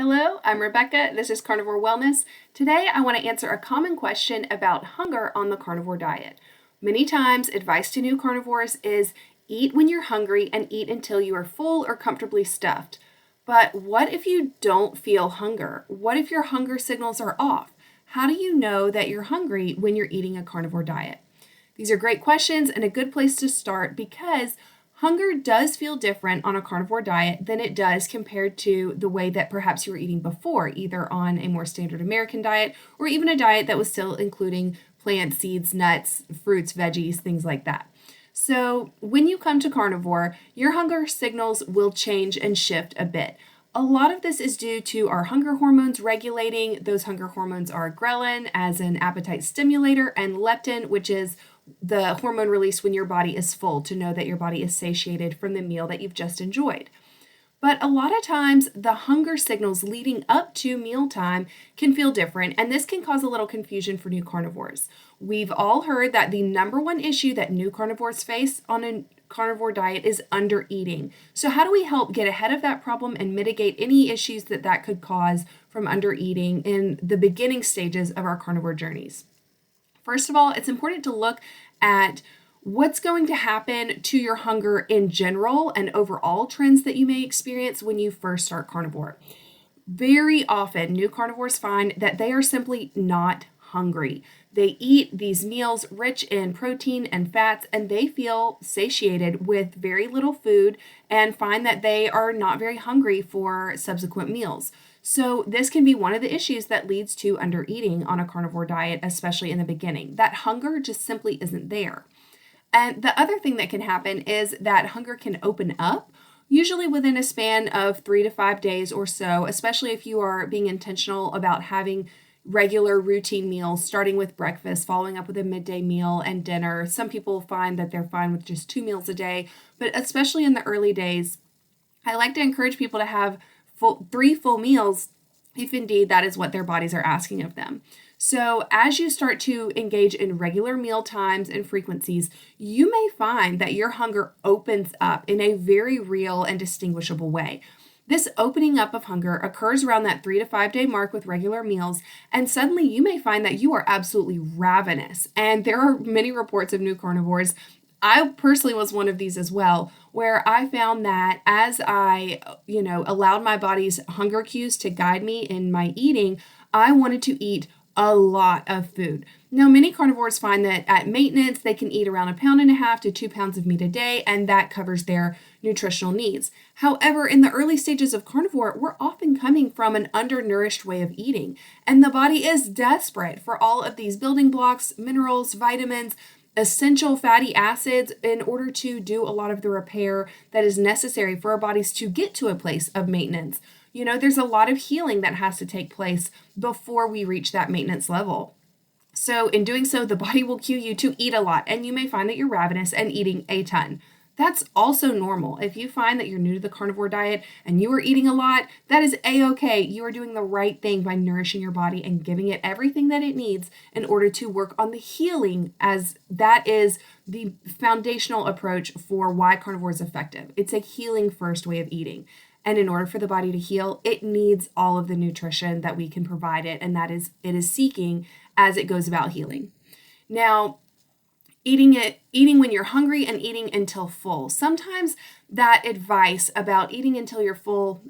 Hello, I'm Rebecca. This is Carnivore Wellness. Today I want to answer a common question about hunger on the carnivore diet. Many times, advice to new carnivores is eat when you're hungry and eat until you are full or comfortably stuffed. But what if you don't feel hunger? What if your hunger signals are off? How do you know that you're hungry when you're eating a carnivore diet? These are great questions and a good place to start because hunger does feel different on a carnivore diet than it does compared to the way that perhaps you were eating before, either on a more standard American diet or even a diet that was still including plants, seeds, nuts, fruits, veggies, things like that. So when you come to carnivore, your hunger signals will change and shift a bit. A lot of this is due to our hunger hormones regulating. Those hunger hormones are ghrelin as an appetite stimulator and leptin, which is the hormone released when your body is full to know that your body is satiated from the meal that you've just enjoyed. But a lot of times, the hunger signals leading up to mealtime can feel different, and this can cause a little confusion for new carnivores. We've all heard that the number one issue that new carnivores face on a carnivore diet is undereating. So, how do we help get ahead of that problem and mitigate any issues that could cause from undereating in the beginning stages of our carnivore journeys? First of all, it's important to look at what's going to happen to your hunger in general and overall trends that you may experience when you first start carnivore. Very often, new carnivores find that they are simply not hungry. They eat these meals rich in protein and fats, and they feel satiated with very little food and find that they are not very hungry for subsequent meals. So this can be one of the issues that leads to undereating on a carnivore diet, especially in the beginning. That hunger just simply isn't there. And the other thing that can happen is that hunger can open up, usually within a span of 3 to 5 days or so, especially if you are being intentional about having regular routine meals, starting with breakfast, following up with a midday meal and dinner. Some people find that they're fine with just 2 meals a day, but especially in the early days, I like to encourage people to have 3 full meals if indeed that is what their bodies are asking of them. So as you start to engage in regular meal times and frequencies, you may find that your hunger opens up in a very real and distinguishable way. This opening up of hunger occurs around that 3 to 5 day mark with regular meals, and suddenly you may find that you are absolutely ravenous. And there are many reports of new carnivores. I personally was one of these as well, where I found that as I, allowed my body's hunger cues to guide me in my eating, I wanted to eat a lot of food. Now, many carnivores find that at maintenance, they can eat around 1.5 pounds to 2 pounds of meat a day, and that covers their nutritional needs. However, in the early stages of carnivore, we're often coming from an undernourished way of eating, and the body is desperate for all of these building blocks, minerals, vitamins, essential fatty acids in order to do a lot of the repair that is necessary for our bodies to get to a place of maintenance. There's a lot of healing that has to take place before we reach that maintenance level. So in doing so, the body will cue you to eat a lot, and you may find that you're ravenous and eating a ton. That's also normal. If you find that you're new to the carnivore diet and you are eating a lot, that is a-okay. You are doing the right thing by nourishing your body and giving it everything that it needs in order to work on the healing, as that is the foundational approach for why carnivore is effective. It's a healing first way of eating. And in order for the body to heal, it needs all of the nutrition that we can provide it, and it is seeking as it goes about healing. Now, eating when you're hungry and eating until full. Sometimes that advice about eating until you're full,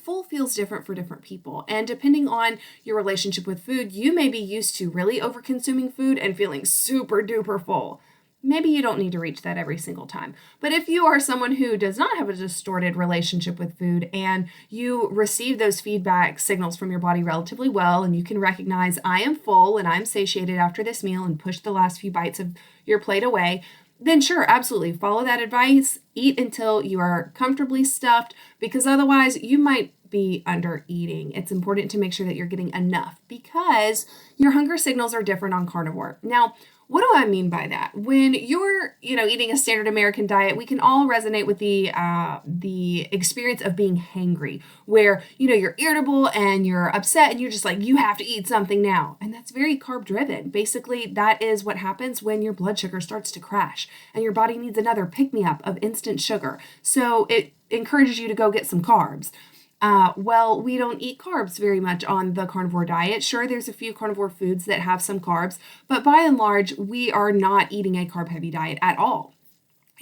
full feels different for different people. And depending on your relationship with food, you may be used to really over-consuming food and feeling super duper full. Maybe you don't need to reach that every single time. But if you are someone who does not have a distorted relationship with food and you receive those feedback signals from your body relatively well, and you can recognize I am full and I'm satiated after this meal and push the last few bites of your plate away, then sure, absolutely follow that advice. Eat until you are comfortably stuffed, because otherwise you might be under eating. It's important to make sure that you're getting enough because your hunger signals are different on carnivore. Now, what do I mean by that? When you're, eating a standard American diet, we can all resonate with the experience of being hangry, where, you're irritable and you're upset and you're just like, you have to eat something now. And that's very carb driven. Basically, that is what happens when your blood sugar starts to crash and your body needs another pick-me-up of instant sugar. So it encourages you to go get some carbs. Well, we don't eat carbs very much on the carnivore diet. Sure, there's a few carnivore foods that have some carbs, but by and large, we are not eating a carb heavy diet at all.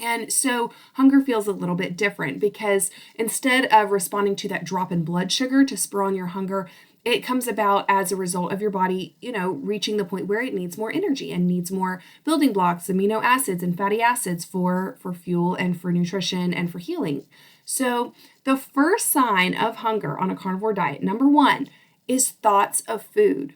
And so hunger feels a little bit different because instead of responding to that drop in blood sugar to spur on your hunger, it comes about as a result of your body, reaching the point where it needs more energy and needs more building blocks, amino acids and fatty acids for fuel and for nutrition and for healing. So the first sign of hunger on a carnivore diet, number one, is thoughts of food.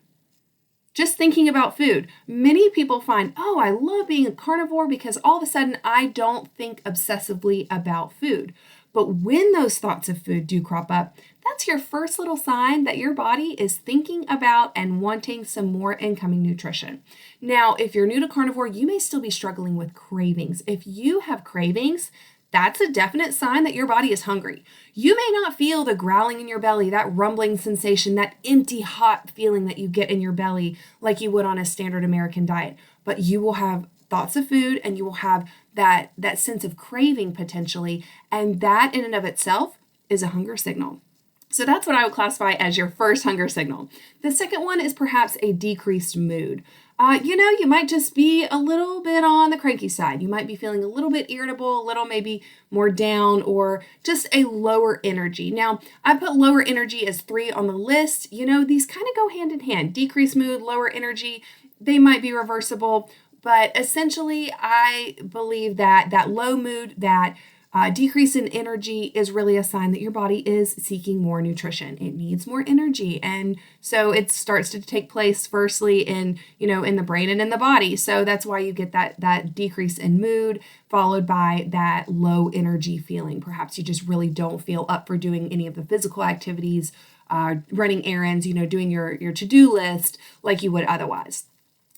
Just thinking about food. Many people find, oh, I love being a carnivore because all of a sudden I don't think obsessively about food. But when those thoughts of food do crop up, that's your first little sign that your body is thinking about and wanting some more incoming nutrition. Now, if you're new to carnivore, you may still be struggling with cravings. If you have cravings, that's a definite sign that your body is hungry. You may not feel the growling in your belly, that rumbling sensation, that empty, hot feeling that you get in your belly like you would on a standard American diet, but you will have thoughts of food and you will have that sense of craving potentially, and that in and of itself is a hunger signal. So that's what I would classify as your first hunger signal. The second one is perhaps a decreased mood. You might just be a little bit on the cranky side. You might be feeling a little bit irritable, a little maybe more down, or just a lower energy. Now, I put lower energy as 3 on the list. These kind of go hand in hand. Decreased mood, lower energy, they might be reversible, but essentially I believe that that low mood, that decrease in energy is really a sign that your body is seeking more nutrition. It needs more energy. And so it starts to take place firstly in the brain and in the body. So that's why you get that decrease in mood followed by that low energy feeling. Perhaps you just really don't feel up for doing any of the physical activities, running errands, doing your to-do list like you would otherwise.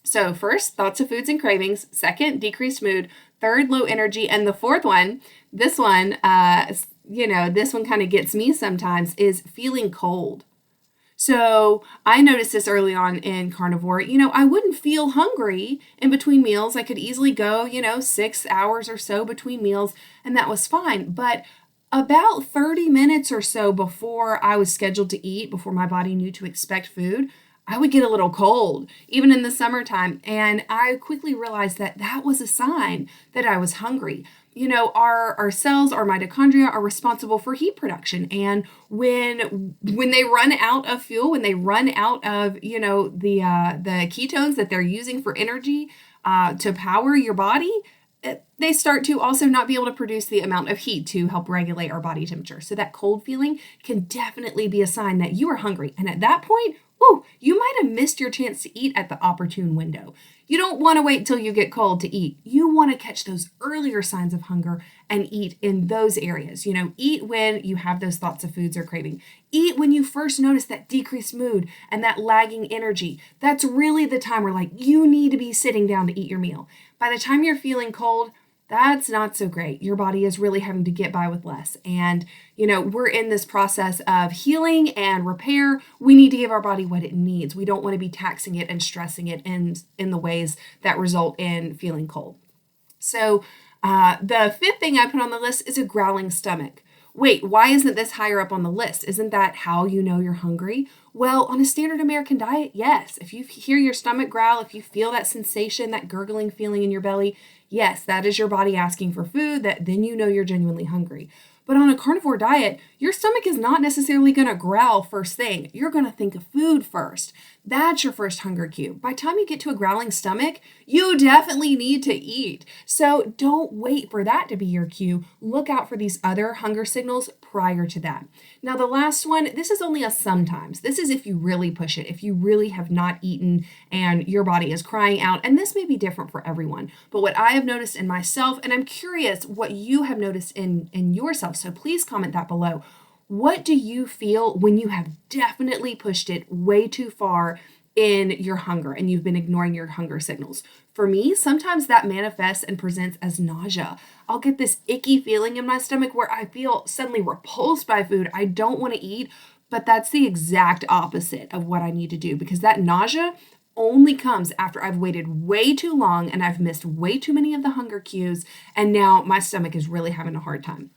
So first, thoughts of foods and cravings. Second, decreased mood. Third, low energy. And the fourth one, this one kind of gets me sometimes, is feeling cold. So I noticed this early on in carnivore. I wouldn't feel hungry in between meals. I could easily go, 6 hours or so between meals, and that was fine. But about 30 minutes or so before I was scheduled to eat, before my body knew to expect food, I would get a little cold, even in the summertime. And I quickly realized that that was a sign that I was hungry. Our cells, our mitochondria are responsible for heat production. And when they run out of fuel, when they run out of, the ketones that they're using for energy to power your body, they start to also not be able to produce the amount of heat to help regulate our body temperature. So that cold feeling can definitely be a sign that you are hungry. And at that point, you might have missed your chance to eat at the opportune window. You don't want to wait till you get cold to eat. You want to catch those earlier signs of hunger and eat in those areas. Eat when you have those thoughts of foods or craving. Eat when you first notice that decreased mood and that lagging energy. That's really the time where you need to be sitting down to eat your meal. By the time you're feeling cold, that's not so great. Your body is really having to get by with less. And, we're in this process of healing and repair. We need to give our body what it needs. We don't want to be taxing it and stressing it in the ways that result in feeling cold. So the fifth thing I put on the list is a growling stomach. Wait, why isn't this higher up on the list? Isn't that how you know you're hungry? Well, on a standard American diet, yes. If you hear your stomach growl, if you feel that sensation, that gurgling feeling in your belly, yes, that is your body asking for food, then you know you're genuinely hungry. But on a carnivore diet, your stomach is not necessarily going to growl first thing. You're going to think of food first. That's your first hunger cue. By the time you get to a growling stomach, you definitely need to eat. So don't wait for that to be your cue. Look out for these other hunger signals prior to that. Now, the last one, this is only a sometimes. This is if you really push it, if you really have not eaten and your body is crying out. And this may be different for everyone. But what I have noticed in myself, and I'm curious what you have noticed in yourself, so please comment that below. What do you feel when you have definitely pushed it way too far in your hunger and you've been ignoring your hunger signals? For me, sometimes that manifests and presents as nausea. I'll get this icky feeling in my stomach where I feel suddenly repulsed by food. I don't want to eat, but that's the exact opposite of what I need to do because that nausea only comes after I've waited way too long and I've missed way too many of the hunger cues, and now my stomach is really having a hard time.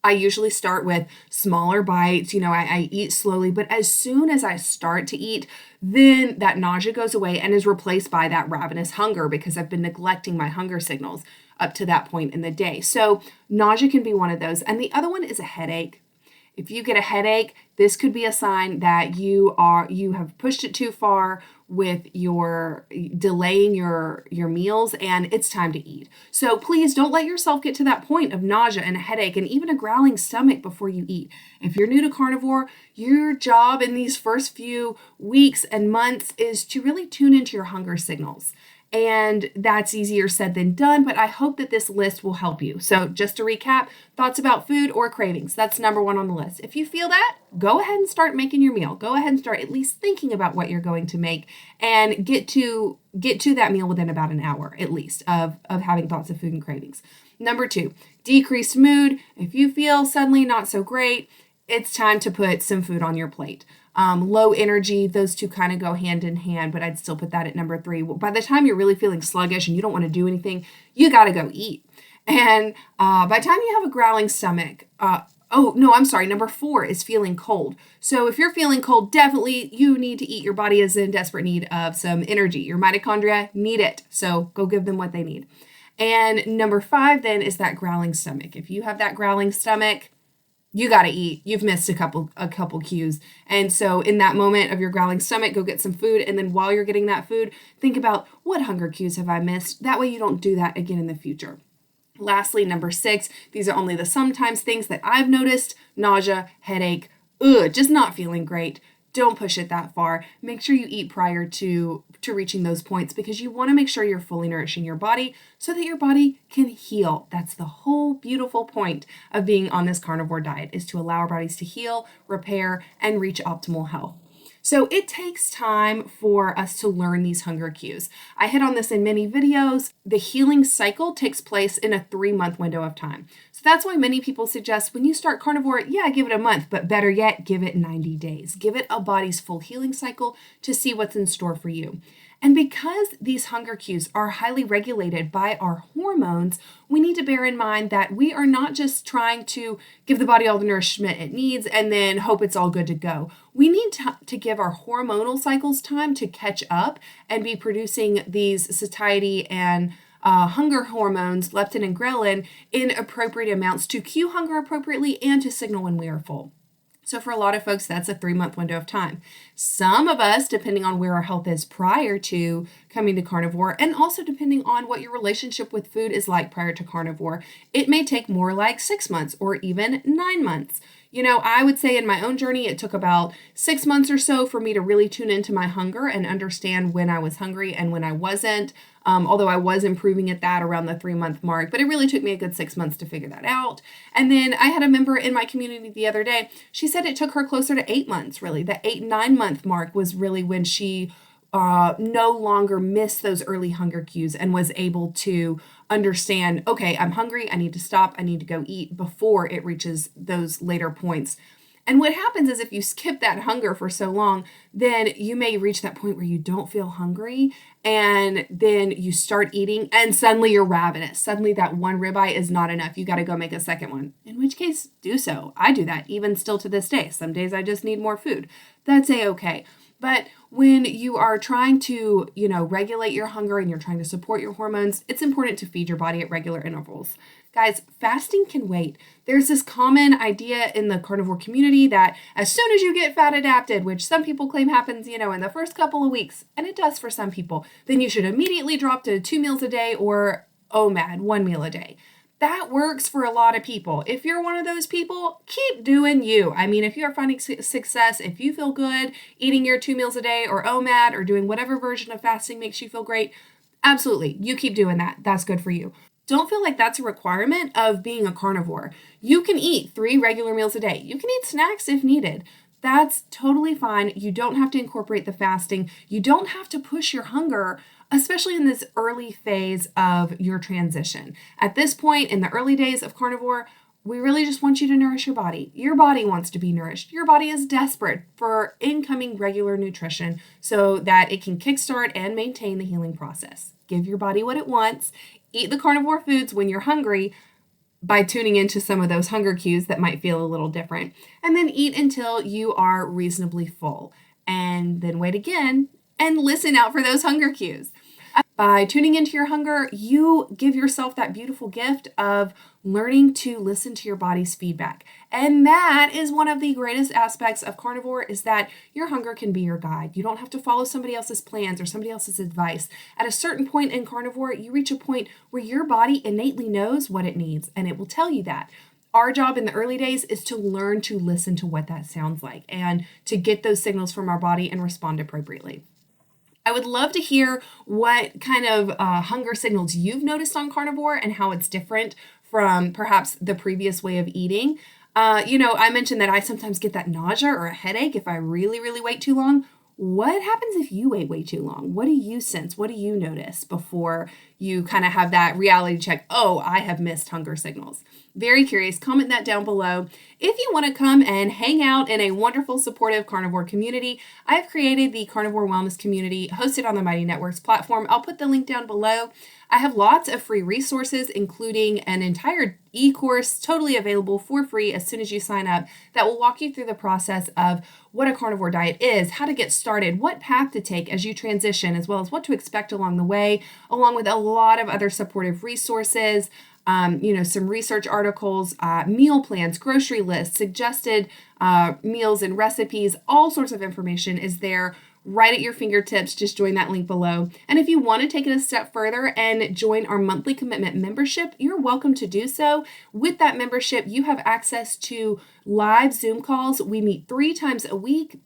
I usually start with smaller bites. I eat slowly, but as soon as I start to eat, then that nausea goes away and is replaced by that ravenous hunger because I've been neglecting my hunger signals up to that point in the day. So nausea can be one of those. And the other one is a headache. If you get a headache, this could be a sign that you have pushed it too far with your delaying your meals, and it's time to eat. So please don't let yourself get to that point of nausea and a headache and even a growling stomach before you eat. If you're new to carnivore, your job in these first few weeks and months is to really tune into your hunger signals. And that's easier said than done, but I hope that this list will help you. So just to recap, thoughts about food or cravings, that's number one on the list. If you feel that, go ahead and start making your meal. Go ahead and start at least thinking about what you're going to make and get to that meal within about an hour at least of having thoughts of food and cravings. Number two, decreased mood. If you feel suddenly not so great, it's time to put some food on your plate. Low energy, those two kind of go hand in hand, but I'd still put that at number three. By the time you're really feeling sluggish and you don't want to do anything, you got to go eat. And by the time you have a growling stomach, number four is feeling cold. So if you're feeling cold, definitely you need to eat. Your body is in desperate need of some energy. Your mitochondria need it. So go give them what they need. And number five then is that growling stomach. If you have that growling stomach, you got to eat. You've missed a couple cues. And so in that moment of your growling stomach, go get some food. And then while you're getting that food, think about what hunger cues have I missed? That way you don't do that again in the future. Lastly, number six, these are only the sometimes things that I've noticed: nausea, headache, just not feeling great. Don't push it that far. Make sure you eat prior to reaching those points because you want to make sure you're fully nourishing your body so that your body can heal. That's the whole beautiful point of being on this carnivore diet, is to allow our bodies to heal, repair, and reach optimal health. So it takes time for us to learn these hunger cues. I hit on this in many videos. The healing cycle takes place in a 3-month window of time. So that's why many people suggest when you start carnivore, give it a month, but better yet, give it 90 days. Give it a body's full healing cycle to see what's in store for you. And because these hunger cues are highly regulated by our hormones, we need to bear in mind that we are not just trying to give the body all the nourishment it needs and then hope it's all good to go. We need to give our hormonal cycles time to catch up and be producing these satiety and hunger hormones, leptin and ghrelin, in appropriate amounts to cue hunger appropriately and to signal when we are full. So for a lot of folks, that's a 3-month window of time. Some of us, depending on where our health is prior to coming to carnivore, and also depending on what your relationship with food is like prior to carnivore, it may take more like 6 months or even 9 months. I would say in my own journey, it took about 6 months or so for me to really tune into my hunger and understand when I was hungry and when I wasn't. Although I was improving at that around the 3-month mark, but it really took me a good 6 months to figure that out. And then I had a member in my community the other day. She said it took her closer to 8 months, really. The 8-9 month mark was really when she no longer missed those early hunger cues and was able to understand, okay, I'm hungry, I need to stop, I need to go eat before it reaches those later points. And what happens is if you skip that hunger for so long, then you may reach that point where you don't feel hungry and then you start eating and suddenly you're ravenous. Suddenly that one ribeye is not enough. You got to go make a second one, in which case do so. I do that even still to this day. Some days I just need more food. That's a-okay. But when you are trying to, regulate your hunger and you're trying to support your hormones, it's important to feed your body at regular intervals. Guys, fasting can wait. There's this common idea in the carnivore community that as soon as you get fat adapted, which some people claim happens, in the first couple of weeks, and it does for some people, then you should immediately drop to 2 meals a day or OMAD, 1 meal a day. That works for a lot of people. If you're one of those people, keep doing you. I mean, if you are finding success, if you feel good eating your 2 meals a day or OMAD or doing whatever version of fasting makes you feel great, absolutely, you keep doing that. That's good for you. Don't feel like that's a requirement of being a carnivore. You can eat 3 regular meals a day. You can eat snacks if needed. That's totally fine. You don't have to incorporate the fasting. You don't have to push your hunger, especially in this early phase of your transition. At this point, in the early days of carnivore, we really just want you to nourish your body. Your body wants to be nourished. Your body is desperate for incoming regular nutrition so that it can kickstart and maintain the healing process. Give your body what it wants. Eat the carnivore foods when you're hungry, by tuning into some of those hunger cues that might feel a little different. And then eat until you are reasonably full. And then wait again and listen out for those hunger cues. By tuning into your hunger, you give yourself that beautiful gift of learning to listen to your body's feedback. And that is one of the greatest aspects of carnivore, is that your hunger can be your guide. You don't have to follow somebody else's plans or somebody else's advice. At a certain point in carnivore, you reach a point where your body innately knows what it needs, and it will tell you that. Our job in the early days is to learn to listen to what that sounds like and to get those signals from our body and respond appropriately. I would love to hear what kind of hunger signals you've noticed on carnivore and how it's different from perhaps the previous way of eating. I mentioned that I sometimes get that nausea or a headache if I really, really wait too long. What happens if you wait way too long? What do you sense? What do you notice before you kind of have that reality check? Oh, I have missed hunger signals. Very curious. Comment that down below. If you want to come and hang out in a wonderful, supportive carnivore community, I've created the Carnivore Wellness Community hosted on the Mighty Networks platform. I'll put the link down below. I have lots of free resources, including an entire e-course totally available for free as soon as you sign up, that will walk you through the process of what a carnivore diet is, how to get started, what path to take as you transition, as well as what to expect along the way, along with a lot of other supportive resources, some research articles, meal plans, grocery lists, suggested meals and recipes. All sorts of information is there right at your fingertips. Just join that link below. And if you want to take it a step further and join our monthly commitment membership, you're welcome to do so. With that membership, you have access to live Zoom calls. We meet 3 times a week.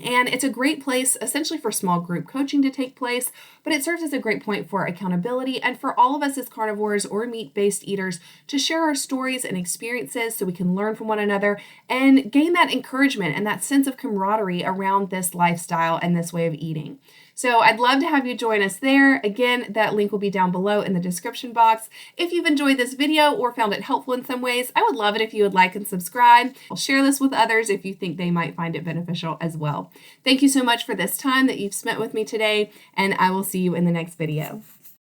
And it's a great place essentially for small group coaching to take place, but it serves as a great point for accountability and for all of us as carnivores or meat-based eaters to share our stories and experiences so we can learn from one another and gain that encouragement and that sense of camaraderie around this lifestyle and this way of eating. So I'd love to have you join us there. Again, that link will be down below in the description box. If you've enjoyed this video or found it helpful in some ways, I would love it if you would like and subscribe. I'll share this with others if you think they might find it beneficial as well. Thank you so much for this time that you've spent with me today, and I will see you in the next video.